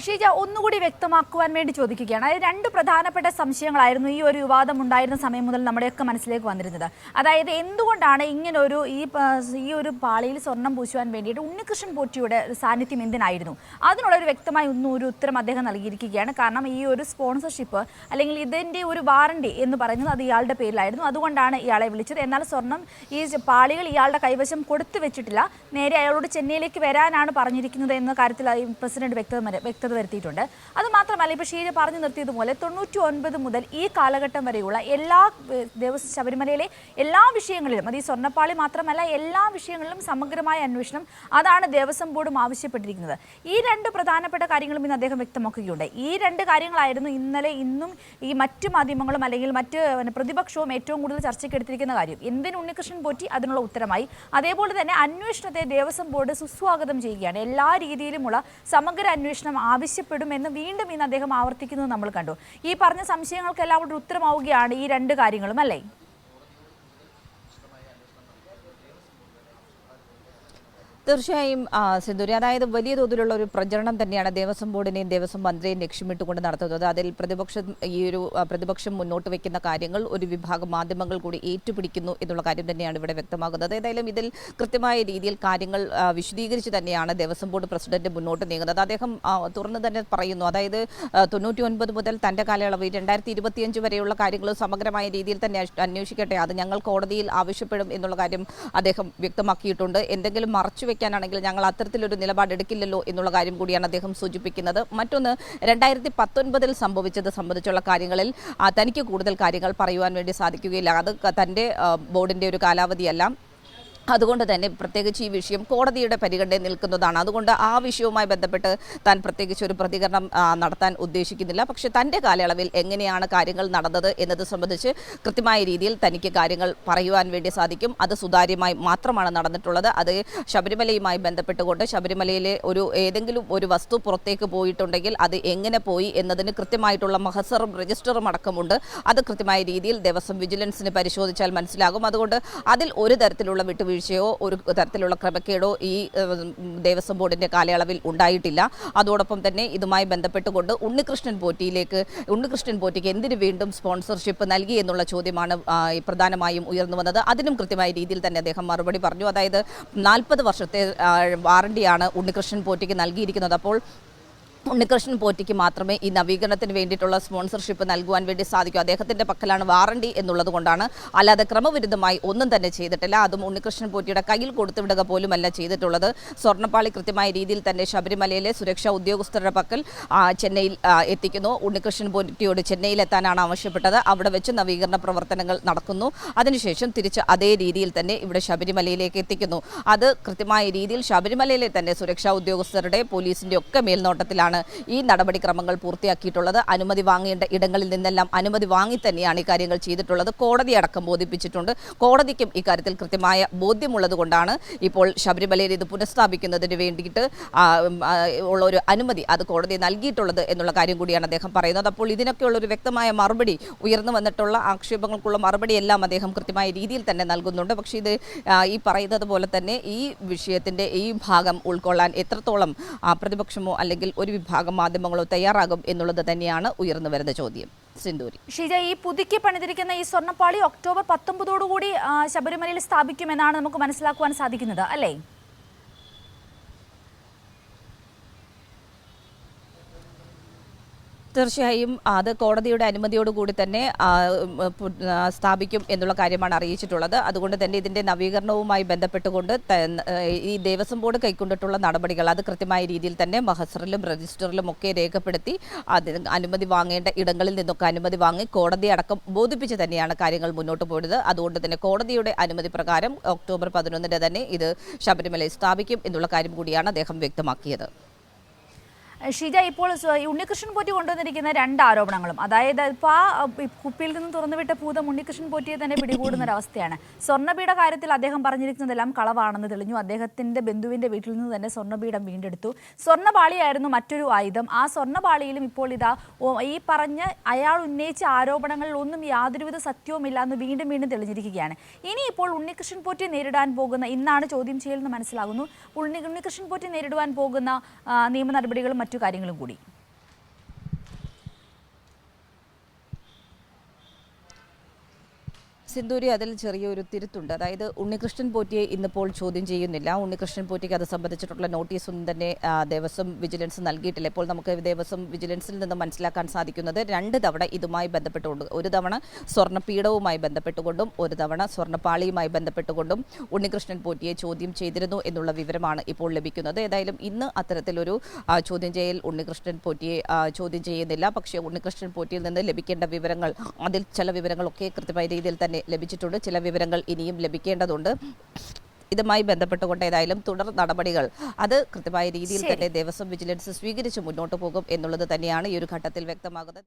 ഷീജ ഒന്നുകൂടി വ്യക്തമാക്കുവാൻ വേണ്ടി ചോദിക്കുകയാണ്. അതായത് രണ്ട് പ്രധാനപ്പെട്ട സംശയങ്ങളായിരുന്നു ഈ ഒരു വിവാദം ഉണ്ടായിരുന്ന സമയം മുതൽ നമ്മുടെയൊക്കെ മനസ്സിലേക്ക് വന്നിരുന്നത്. അതായത് എന്തുകൊണ്ടാണ് ഇങ്ങനൊരു ഈ ഒരു പാളിയിൽ സ്വർണം പൂശുവാൻ വേണ്ടിയിട്ട് ഉണ്ണികൃഷ്ണൻ പോറ്റിയുടെ സാന്നിധ്യം എന്തിനായിരുന്നു? അതിനുള്ളൊരു വ്യക്തമായ ഒരു ഉത്തരം അദ്ദേഹം നൽകിയിരിക്കുകയാണ്. കാരണം ഈ ഒരു സ്പോൺസർഷിപ്പ് അല്ലെങ്കിൽ ഇതിൻ്റെ ഒരു വാറണ്ടി എന്ന് പറയുന്നത് അത് ഇയാളുടെ പേരിലായിരുന്നു. അതുകൊണ്ടാണ് ഇയാളെ വിളിച്ചത്. എന്നാൽ സ്വർണം ഈ പാളികൾ ഇയാളുടെ കൈവശം കൊടുത്തു വെച്ചിട്ടില്ല. നേരെ അയാളോട് ചെന്നൈയിലേക്ക് വരാനാണ് പറഞ്ഞിരിക്കുന്നത് എന്ന കാര്യത്തിൽ പ്രസിഡന്റ് വ്യക്തത വരുത്തിയിട്ടുണ്ട്. അതുമാത്രമല്ല, ഇപ്പോൾ ഷീജ പറഞ്ഞു നിർത്തിയതുപോലെ 99 മുതൽ ഈ കാലഘട്ടം വരെയുള്ള എല്ലാ ശബരിമലയിലെ എല്ലാ വിഷയങ്ങളിലും, അത് ഈ സ്വർണ്ണപ്പാളി മാത്രമല്ല എല്ലാ വിഷയങ്ങളിലും സമഗ്രമായ അന്വേഷണം, അതാണ് ദേവസ്വം ബോർഡും ആവശ്യപ്പെട്ടിരിക്കുന്നത്. ഈ രണ്ട് പ്രധാനപ്പെട്ട കാര്യങ്ങളും ഇന്ന് അദ്ദേഹം വ്യക്തമാക്കുകയുണ്ട്. ഈ രണ്ട് കാര്യങ്ങളായിരുന്നു ഇന്നും ഈ മറ്റു മാധ്യമങ്ങളും അല്ലെങ്കിൽ മറ്റ് പ്രതിപക്ഷവും ഏറ്റവും കൂടുതൽ ചർച്ചയ്ക്കെടുത്തിരിക്കുന്ന കാര്യം. എന്തിന് ഉണ്ണികൃഷ്ണൻ പോറ്റി? അതിനുള്ള ഉത്തരമായി. അതേപോലെ തന്നെ അന്വേഷണത്തെ ദേവസ്വം ബോർഡ് സുസ്വാഗതം ചെയ്യുകയാണ്. എല്ലാ രീതിയിലുമുള്ള സമഗ്ര അന്വേഷണം ആവശ്യപ്പെടുമെന്ന് വീണ്ടും ഇന്ന് അദ്ദേഹം ആവർത്തിക്കുന്നത് നമ്മൾ കണ്ടു. ഈ പറഞ്ഞ സംശയങ്ങൾക്കെല്ലാം ഒരു ഉത്തരമാവുകയാണ് ഈ രണ്ട് കാര്യങ്ങളും, അല്ലേ? തീർച്ചയായും സിന്ധൂരി, അതായത് വലിയ തോതിലുള്ള ഒരു പ്രചരണം തന്നെയാണ് ദേവസ്വം ബോർഡിനെയും ദേവസ്വം മന്ത്രിയെയും ലക്ഷ്യമിട്ടുകൊണ്ട് നടത്തുന്നത്. അതിൽ പ്രതിപക്ഷം മുന്നോട്ട് വയ്ക്കുന്ന കാര്യങ്ങൾ ഒരു വിഭാഗം മാധ്യമങ്ങൾ കൂടി ഏറ്റുപിടിക്കുന്നു എന്നുള്ള കാര്യം തന്നെയാണ് ഇവിടെ വ്യക്തമാകുന്നത്. ഏതായാലും ഇതിൽ കൃത്യമായ രീതിയിൽ കാര്യങ്ങൾ വിശദീകരിച്ച് തന്നെയാണ് ദേവസ്വം ബോർഡ് പ്രസിഡന്റ് മുന്നോട്ട് നീങ്ങുന്നത്. അദ്ദേഹം തുറന്നു തന്നെ പറയുന്നു, അതായത് 99 മുതൽ തന്റെ കാലയളവ് 2025 വരെയുള്ള കാര്യങ്ങൾ സമഗ്രമായ രീതിയിൽ തന്നെ അന്വേഷിക്കട്ടെ, അത് ഞങ്ങൾ കോടതിയിൽ ആവശ്യപ്പെടും എന്നുള്ള കാര്യം അദ്ദേഹം വ്യക്തമാക്കിയിട്ടുണ്ട്. എന്തെങ്കിലും മറച്ചു വെക്കാനാണെങ്കിൽ ഞങ്ങൾ അത്തരത്തിലൊരു നിലപാടെടുക്കില്ലല്ലോ എന്നുള്ള കാര്യം കൂടിയാണ് അദ്ദേഹം സൂചിപ്പിക്കുന്നത്. മറ്റൊന്ന്, 2019 സംഭവിച്ചത് സംബന്ധിച്ചുള്ള കാര്യങ്ങളിൽ തനിക്ക് കൂടുതൽ കാര്യങ്ങൾ പറയുവാൻ വേണ്ടി സാധിക്കുകയില്ല. അത് തൻ്റെ ബോർഡിൻ്റെ ഒരു കാലാവധിയല്ല. അതുകൊണ്ട് തന്നെ പ്രത്യേകിച്ച് ഈ വിഷയം കോടതിയുടെ പരിഗണനയിൽ നിൽക്കുന്നതാണ്. അതുകൊണ്ട് ആ വിഷയവുമായി ബന്ധപ്പെട്ട് താൻ പ്രത്യേകിച്ച് ഒരു പ്രതികരണം നടത്താൻ ഉദ്ദേശിക്കുന്നില്ല. പക്ഷേ തൻ്റെ കാലയളവിൽ എങ്ങനെയാണ് കാര്യങ്ങൾ നടന്നത് എന്നത് സംബന്ധിച്ച് കൃത്യമായ രീതിയിൽ തനിക്ക് കാര്യങ്ങൾ പറയുവാൻ വേണ്ടി സാധിക്കും. അത് സുതാര്യമായി മാത്രമാണ് നടന്നിട്ടുള്ളത്. അത് ശബരിമലയുമായി ബന്ധപ്പെട്ടുകൊണ്ട് ശബരിമലയിലെ ഏതെങ്കിലും ഒരു വസ്തു പുറത്തേക്ക് പോയിട്ടുണ്ടെങ്കിൽ അത് എങ്ങനെ പോയി എന്നതിന് കൃത്യമായിട്ടുള്ള മഹസറും രജിസ്റ്ററും അടക്കമുണ്ട്. അത് കൃത്യമായ രീതിയിൽ ദേവസ്വം വിജിലൻസിന് പരിശോധിച്ചാൽ മനസ്സിലാകും. അതുകൊണ്ട് അതിൽ ഒരു തരത്തിലുള്ള വിട്ടുവീഴ്ചയോ ഒരു തരത്തിലുള്ള ക്രമക്കേടോ ഈ ദേവസ്വം ബോർഡിന്റെ കാലയളവിൽ ഉണ്ടായിട്ടില്ല. അതോടൊപ്പം തന്നെ ഇതുമായി ബന്ധപ്പെട്ടുകൊണ്ട് ഉണ്ണികൃഷ്ണൻ പോറ്റിക്ക് എന്തിനു വീണ്ടും സ്പോൺസർഷിപ്പ് നൽകി എന്നുള്ള ചോദ്യമാണ് പ്രധാനമായും ഉയർന്നു വന്നത്. അതിനും കൃത്യമായ രീതിയിൽ തന്നെ അദ്ദേഹം മറുപടി പറഞ്ഞു. അതായത് 40 വർഷത്തെ വാറണ്ടിയാണ് ഉണ്ണികൃഷ്ണൻ പോറ്റിക്ക് നൽകിയിരിക്കുന്നത്. അപ്പോൾ ഉണ്ണികൃഷ്ണൻ പോറ്റിക്ക് മാത്രമേ ഈ നവീകരണത്തിന് വേണ്ടിയിട്ടുള്ള സ്പോൺസർഷിപ്പ് നൽകുവാൻ വേണ്ടി സാധിക്കൂ. അദ്ദേഹത്തിൻ്റെ പക്കലാണ് വാറണ്ടി എന്നുള്ളത് കൊണ്ടാണ്, അല്ലാതെ ക്രമവിരുദ്ധമായി ഒന്നും തന്നെ ചെയ്തിട്ടില്ല. അതും ഉണ്ണികൃഷ്ണൻ പോറ്റിയുടെ കയ്യിൽ കൊടുത്തുവിടുക പോലുമല്ല ചെയ്തിട്ടുള്ളത്. സ്വർണ്ണപ്പാളി കൃത്യമായ രീതിയിൽ തന്നെ ശബരിമലയിലെ സുരക്ഷാ ഉദ്യോഗസ്ഥരുടെ പക്കൽ ചെന്നൈയിൽ എത്തിക്കുന്നു. ഉണ്ണികൃഷ്ണൻ പോറ്റിയോട് ചെന്നൈയിലെത്താനാണ് ആവശ്യപ്പെട്ടത്. അവിടെ വെച്ച് നവീകരണ പ്രവർത്തനങ്ങൾ നടക്കുന്നു. അതിനുശേഷം തിരിച്ച് അതേ രീതിയിൽ തന്നെ ഇവിടെ ശബരിമലയിലേക്ക് എത്തിക്കുന്നു. അത് കൃത്യമായ രീതിയിൽ ശബരിമലയിലെ തന്നെ സുരക്ഷാ ഉദ്യോഗസ്ഥരുടെ പോലീസിൻ്റെ ഒക്കെ മേൽനോട്ടത്തിലാണ് ഈ നടപടിക്രമങ്ങൾ പൂർത്തിയാക്കിയിട്ടുള്ളത്. അനുമതി വാങ്ങേണ്ട ഇടങ്ങളിൽ നിന്നെല്ലാം അനുമതി വാങ്ങി തന്നെയാണ് ഈ കാര്യങ്ങൾ ചെയ്തിട്ടുള്ളത്. കോടതി അടക്കം ബോധിപ്പിച്ചിട്ടുണ്ട്. കോടതിക്കും ഇക്കാര്യത്തിൽ കൃത്യമായ ബോധ്യമുള്ളത് കൊണ്ടാണ് ഇപ്പോൾ ശബരിമലയിൽ ഇത് പുനഃസ്ഥാപിക്കുന്നതിന് വേണ്ടിയിട്ട് ഉള്ള ഒരു അനുമതി അത് കോടതി നൽകിയിട്ടുള്ളത് എന്നുള്ള കാര്യം കൂടിയാണ് അദ്ദേഹം പറയുന്നത്. അപ്പോൾ ഇതിനൊക്കെയുള്ളൊരു വ്യക്തമായ മറുപടി, ഉയർന്നു വന്നിട്ടുള്ള ആക്ഷേപങ്ങൾക്കുള്ള മറുപടി എല്ലാം അദ്ദേഹം കൃത്യമായ രീതിയിൽ തന്നെ നൽകുന്നുണ്ട്. പക്ഷേ ഇത് ഈ പറയുന്നത് പോലെ തന്നെ ഈ വിഷയത്തിൻ്റെ ഈ ഭാഗം ഉൾക്കൊള്ളാൻ എത്രത്തോളം പ്രതിപക്ഷമോ അല്ലെങ്കിൽ ഒരു വിഭാഗം മാധ്യമങ്ങളോ തയ്യാറാകും എന്നുള്ളത് തന്നെയാണ് ഉയർന്നു വരുന്ന ചോദ്യം. സിന്ധൂരി, ഷീജ, ഈ പുതുക്കി പണിതിരിക്കുന്ന ഈ സ്വർണ്ണപ്പാളി ഒക്ടോബർ 19 ശബരിമലയിൽ സ്ഥാപിക്കുമെന്നാണ് നമുക്ക് മനസ്സിലാക്കുവാൻ സാധിക്കുന്നത്, അല്ലേ? തീർച്ചയായും അത് കോടതിയുടെ അനുമതിയോടുകൂടി തന്നെ സ്ഥാപിക്കും എന്നുള്ള കാര്യമാണ് അറിയിച്ചിട്ടുള്ളത്. അതുകൊണ്ട് തന്നെ ഇതിൻ്റെ നവീകരണവുമായി ബന്ധപ്പെട്ടുകൊണ്ട് ഈ ദേവസ്വം ബോർഡ് കൈക്കൊണ്ടിട്ടുള്ള നടപടികൾ അത് കൃത്യമായ രീതിയിൽ തന്നെ മഹസറിലും രജിസ്റ്ററിലും ഒക്കെ രേഖപ്പെടുത്തി അനുമതി വാങ്ങേണ്ട ഇടങ്ങളിൽ നിന്നൊക്കെ അനുമതി വാങ്ങി കോടതി അടക്കം ബോധിപ്പിച്ച് തന്നെയാണ് കാര്യങ്ങൾ മുന്നോട്ട് പോയത്. അതുകൊണ്ട് തന്നെ കോടതിയുടെ അനുമതി പ്രകാരം ഒക്ടോബർ 11 തന്നെ ഇത് ശബരിമലയിൽ സ്ഥാപിക്കും എന്നുള്ള കാര്യം കൂടിയാണ് അദ്ദേഹം വ്യക്തമാക്കിയത്. ഷീജ, ഇപ്പോൾ ഉണ്ണികൃഷ്ണൻ പോറ്റി കൊണ്ടുവന്നിരിക്കുന്ന രണ്ട് ആരോപണങ്ങളും, അതായത് ഇപ്പോൾ ആ കുപ്പിയിൽ നിന്ന് തുറന്നുവിട്ട ഭൂതം ഉണ്ണികൃഷ്ണൻ പോറ്റിയെ തന്നെ പിടികൂടുന്ന ഒരവസ്ഥയാണ്. സ്വർണ്ണപീഠ കാര്യത്തിൽ അദ്ദേഹം പറഞ്ഞിരിക്കുന്നതെല്ലാം കളവാണെന്ന് തെളിഞ്ഞു. അദ്ദേഹത്തിൻ്റെ ബന്ധുവിൻ്റെ വീട്ടിൽ നിന്ന് തന്നെ സ്വർണ്ണപീഠം വീണ്ടെടുത്തു. സ്വർണ്ണപാളിയായിരുന്നു മറ്റൊരു ആയുധം. ആ സ്വർണ്ണപാളിയിലും ഇപ്പോൾ ഇതാ ഈ പറഞ്ഞ അയാൾ ഉന്നയിച്ച ആരോപണങ്ങളിൽ ഒന്നും യാതൊരുവിധ സത്യവുമില്ല എന്ന് വീണ്ടും വീണ്ടും തെളിഞ്ഞിരിക്കുകയാണ്. ഇനിയിപ്പോൾ ഉണ്ണികൃഷ്ണൻ പോറ്റി നേരിടാൻ പോകുന്ന, ഇന്നാണ് ചോദ്യം ചെയ്യലെന്ന് മനസ്സിലാകുന്നു, ഉണ്ണികൃഷ്ണൻ പോറ്റി നേരിടുവാൻ പോകുന്ന നിയമ നടപടികളും മറ്റു കാര്യങ്ങളും കൂടി? സിന്ദൂരി, അതിൽ ചെറിയൊരു തിരുത്തുണ്ട്. അതായത് ഉണ്ണികൃഷ്ണൻ പോറ്റിയെ ഇന്നിപ്പോൾ ചോദ്യം ചെയ്യുന്നില്ല. ഉണ്ണികൃഷ്ണൻ പോറ്റിക്ക് അത് സംബന്ധിച്ചിട്ടുള്ള നോട്ടീസൊന്നും തന്നെ ദേവസ്വം വിജിലൻസ് നൽകിയിട്ടില്ല. ഇപ്പോൾ നമുക്ക് ദേവസ്വം വിജിലൻസിൽ നിന്ന് മനസ്സിലാക്കാൻ സാധിക്കുന്നത് 2 തവണ ഇതുമായി ബന്ധപ്പെട്ടുകൊണ്ട്, ഒരു തവണ സ്വർണ്ണപീഠവുമായി ബന്ധപ്പെട്ടുകൊണ്ടും ഒരു തവണ സ്വർണ്ണപ്പാളിയുമായി ബന്ധപ്പെട്ടുകൊണ്ടും ഉണ്ണികൃഷ്ണൻ പോറ്റിയെ ചോദ്യം ചെയ്തിരുന്നു എന്നുള്ള വിവരമാണ് ഇപ്പോൾ ലഭിക്കുന്നത്. ഏതായാലും ഇന്ന് അത്തരത്തിലൊരു ചോദ്യം ചെയ്യൽ ഉണ്ണികൃഷ്ണൻ പോറ്റിയെ ചോദ്യം ചെയ്യുന്നില്ല. പക്ഷേ ഉണ്ണികൃഷ്ണൻ പോറ്റിയിൽ നിന്ന് ലഭിക്കേണ്ട വിവരങ്ങൾ, അതിൽ ചില വിവരങ്ങളൊക്കെ കൃത്യമായ രീതിയിൽ തന്നെ ലഭിച്ചിട്ടുണ്ട്. ചില വിവരങ്ങൾ ഇനിയും ലഭിക്കേണ്ടതുണ്ട്. ഇതുമായി ബന്ധപ്പെട്ടുകൊണ്ട് ഏതായാലും തുടർ നടപടികൾ അത് കൃത്യമായ രീതിയിൽ തന്നെ ദേവസ്വം വിജിലൻസ് സ്വീകരിച്ച് മുന്നോട്ട് പോകും എന്നുള്ളത് തന്നെയാണ് ഈ ഒരു ഘട്ടത്തിൽ വ്യക്തമാകുന്നത്.